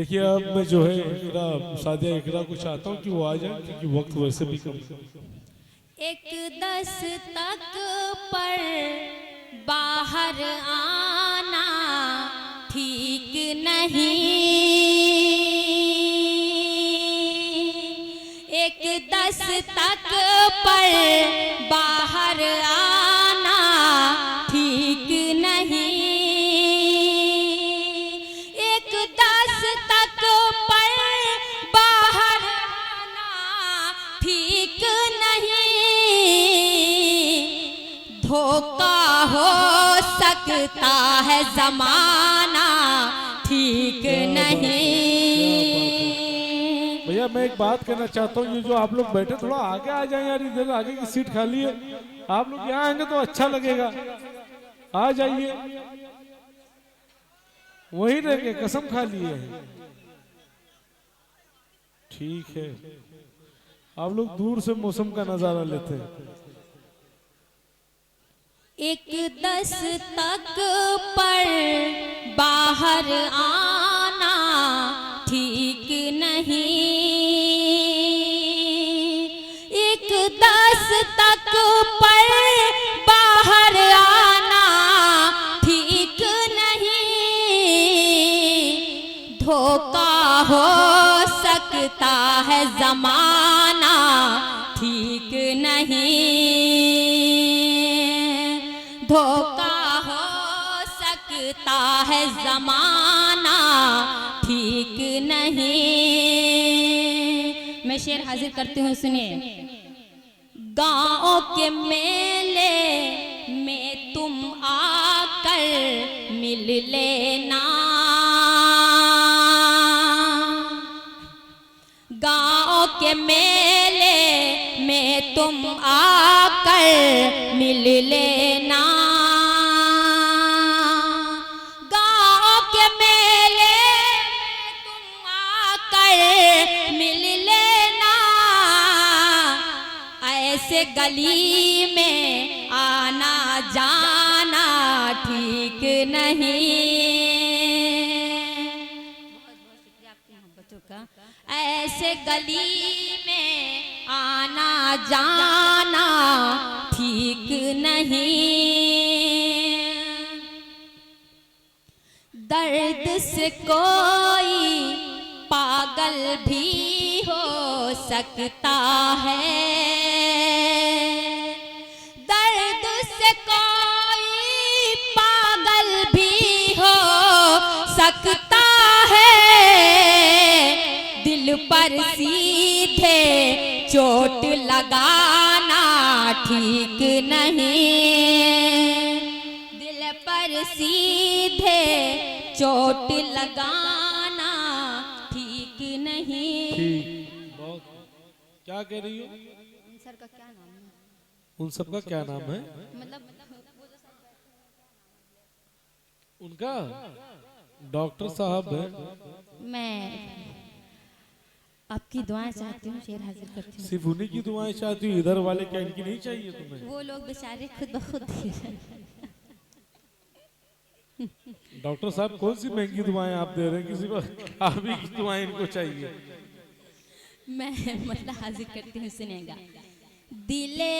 देखिए अब मैं जो है इकरा सादिया इकरा को चाहता हूँ कि वो आ जाए क्योंकि वक्त वैसे भी कम है। 1:10 तक पर बाहर आना ठीक नहीं। 1:10 तक पर बाहर आना ठीक नहीं। 1:10 तक पर बाहर आना ठीक नहीं। धोखा हो सकता है जमाना ठीक नहीं। भैया मैं एक बात कहना चाहता हूँ, ये जो आप लोग बैठे थोड़ा आगे आ जाए यार, इधर आगे की सीट खाली है। आप लोग यहाँ आएंगे तो अच्छा लगेगा, आ जाइए। वहीं रहेंगे, कसम खा लिए है। ठीक है, आप लोग दूर से मौसम का नजारा लेते हैं। 1:10 तक पर बाहर आना ठीक नहीं। 1:10 तक पर बाहर आना ठीक नहीं। धोखा हो सकता है जमाना ठीक नहीं। धोखा हो सकता है जमाना ठीक नहीं। मैं शेर हाजिर करती हूँ, सुनिए। गाँव के मेले में तुम आकर मिल लेना। गाँव के मेले में तुम आकर मिल लेना। गाँव के मेले में तुम आकर मिल लेना। ऐसे गली में आना जाना ठीक नहीं। ऐसे गली में आना जाना ठीक नहीं। दर्द से कोई पागल भी हो सकता है। दर्द से कोई पागल भी हो सकता है। दिल पर सीधे चोट लगाना ठीक नहीं। दिल पर सीधे चोट लगाना ठीक नहीं। ठीक, बहुत। क्या कह रही हो? उन सर का क्या नाम है? उन सबका क्या नाम है? मतलब उनका डॉक्टर साहब है। मैं आपकी दुआएं चाहती हूँ, शेर हाजिर करती हूँ। सिर्फ उन्हीं की दुआएं चाहती हूँ, इधर वाले क्या इनकी नहीं चाहिए तुम्हें? वो लोग बेचारे खुद ब खुद डॉक्टर साहब कौन सी महंगी दुआएं आप दे रहे हैं? किसी को आप ही की दुआएं इनको चाहिए। मैं मतलब हाजिर करती हूँ, सुनेगा। दिले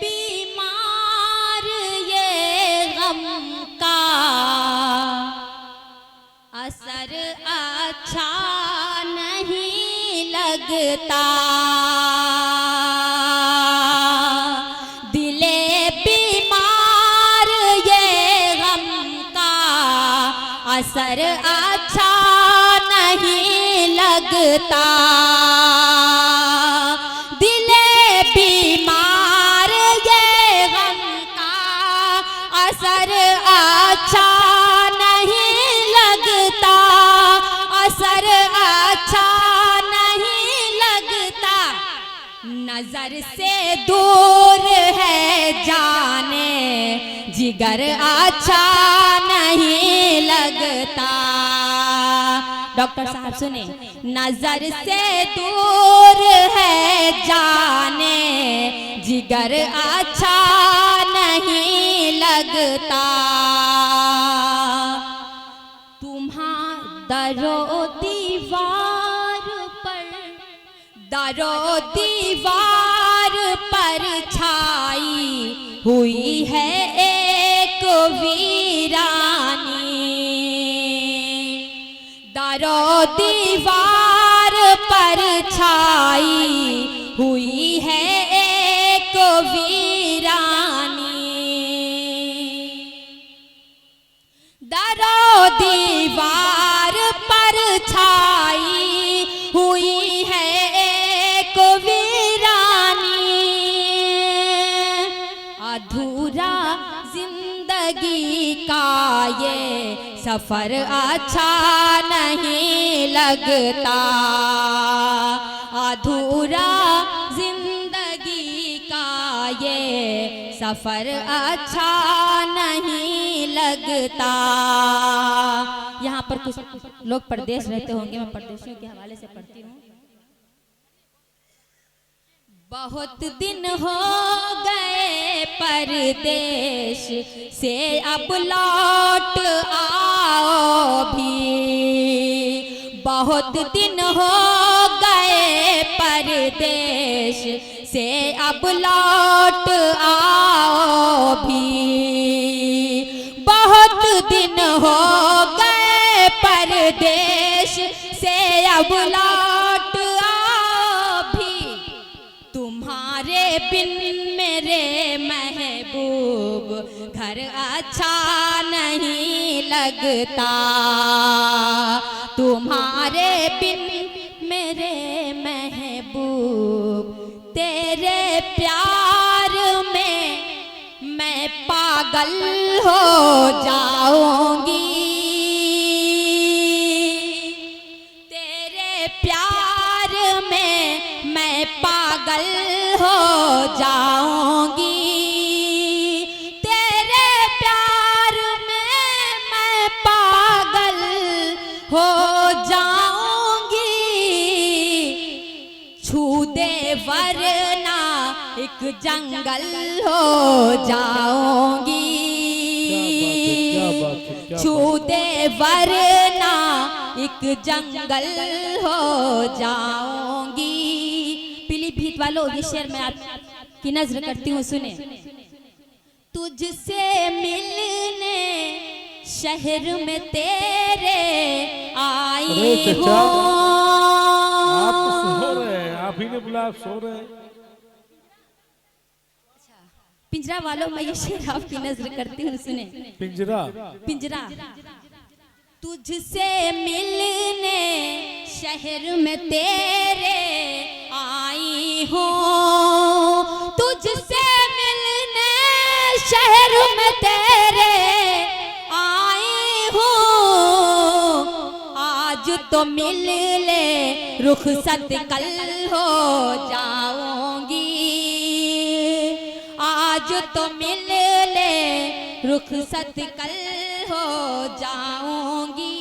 बीमार ये गम का असर अच्छा नहीं लगता। दिले बीमार ये गम का असर अच्छा नहीं लगता। दिले बीमार ये गम का असर अच्छा नहीं लगता। असर अच्छा नहीं लगता। नजर से दूर है जाने जिगर अच्छा नहीं लगता। डॉक्टर साहब सुने, नजर से दूर है जाने जिगर अच्छा नहीं लगता। तुम्हारा दरो दीवार दरो दीवार पर छाई हुई है एक वीरानी, दरो दीवार पर छाई हुई है एक वीरानी, दरो दीवार पर छाई हुई है एक वीरानी, अधूरा जिंदगी का ये सफर अच्छा नहीं लगता, अधूरा जिंदगी का ये सफर अच्छा नहीं लगता। यहाँ पर कुछ लोग परदेश रहते होंगे, मैं परदेशियों के हवाले से पढ़ती हूँ। बहुत दिन हो गए परदेश से अब लौट आओ भी, बहुत दिन हो गए परदेश से अब लौट आओ भी, बहुत दिन हो गए परदेश से अब लौट आओ भी, तुम्हारे बिन मेरे महबूब घर अच्छा नहीं लगता, तुम्हारे बिन मेरे महबूब तेरे प्यार में मैं पागल हो जाऊंगी, तेरे प्यार में मैं पागल हो जाऊंगी, तेरे प्यार में मैं पागल हो जाऊंगी, छू दे वरना एक जंगल हो जाऊंगी, छू दे वरना एक जंगल हो जाऊंगी। पीलीभीत वालों, ये शेर मैं आपकी नजर करती हूँ, सुने। तुझसे मिलने शहर में तेरे आई हूँ, आप तो सो रहे हैं, आप ही ने बोला आप सो रहे हैं। पिंजरा वालों, मैं ये शेर आपकी नजर करती हूँ, सुने। पिंजरा पिंजरा। तुझसे मिलने शहर में तेरे आई हूँ, तुझसे मिलने शहर में तेरे आई हूँ, आज तो मिल ले रुखसत कल हो जाऊंगी, आज तो मिल ले रुखसत कल हो जाऊंगी।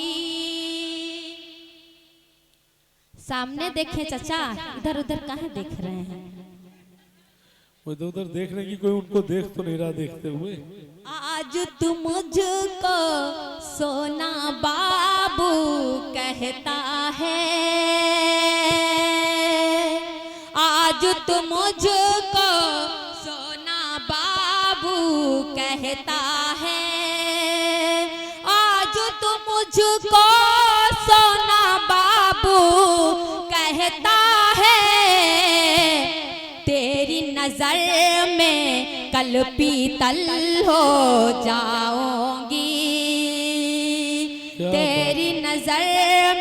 सामने देखे चचा, इधर उधर कहाँ देख रहे हैं? वो इधर उधर देखने की कोई उनको देख तो नहीं रहा देखते हुए। आज तू मुझको सोना बाबू कहता है, आज तू मुझको सोना बाबू कहता है, आज तू मुझको सोना बाबू कहता है, तेरी नजर में कल पीतल हो जाऊंगी, तेरी नजर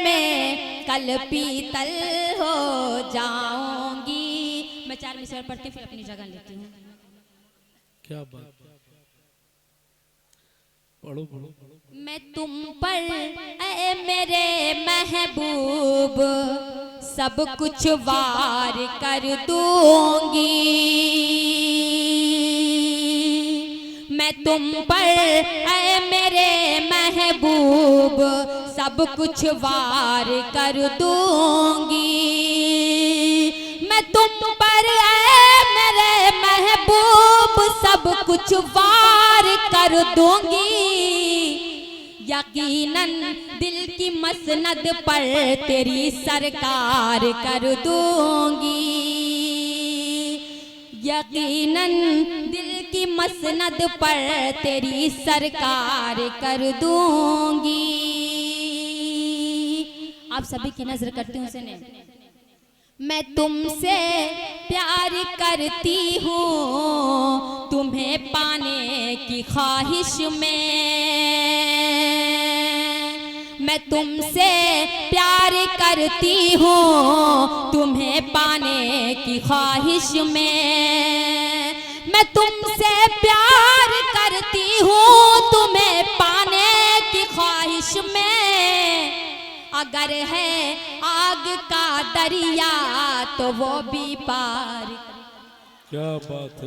में कल पीतल हो जाऊंगी। मैं 4 मिसर पढ़ती फिर अपनी जगह लेती हूँ। क्या बात, पढ़ो पढ़ो। मैं तुम पर ऐ मेरे महबूब सब कुछ वार कर दूंगी, मैं तुम पर ऐ मेरे महबूब सब कुछ वार कर दूंगी, मैं तुम पर ऐ मेरे महबूब सब कुछ वार कर दूंगी। यकीनन दिल की मसनद पर तेरी सरकार कर दूंगी, यकीनन दिल की मसनद पर तेरी सरकार कर दूंगी। आप सभी की नजर करती हूँ सुने। मैं तुमसे प्यार करती हूँ तुम्हें पाने की ख्वाहिश में, मैं तुमसे प्यार करती हूँ तुम्हें पाने की ख्वाहिश में, मैं तुमसे प्यार करती हूँ तुम्हें पाने की ख्वाहिश में। अगर है आग का दरिया तो वो भी पार। क्या बात है।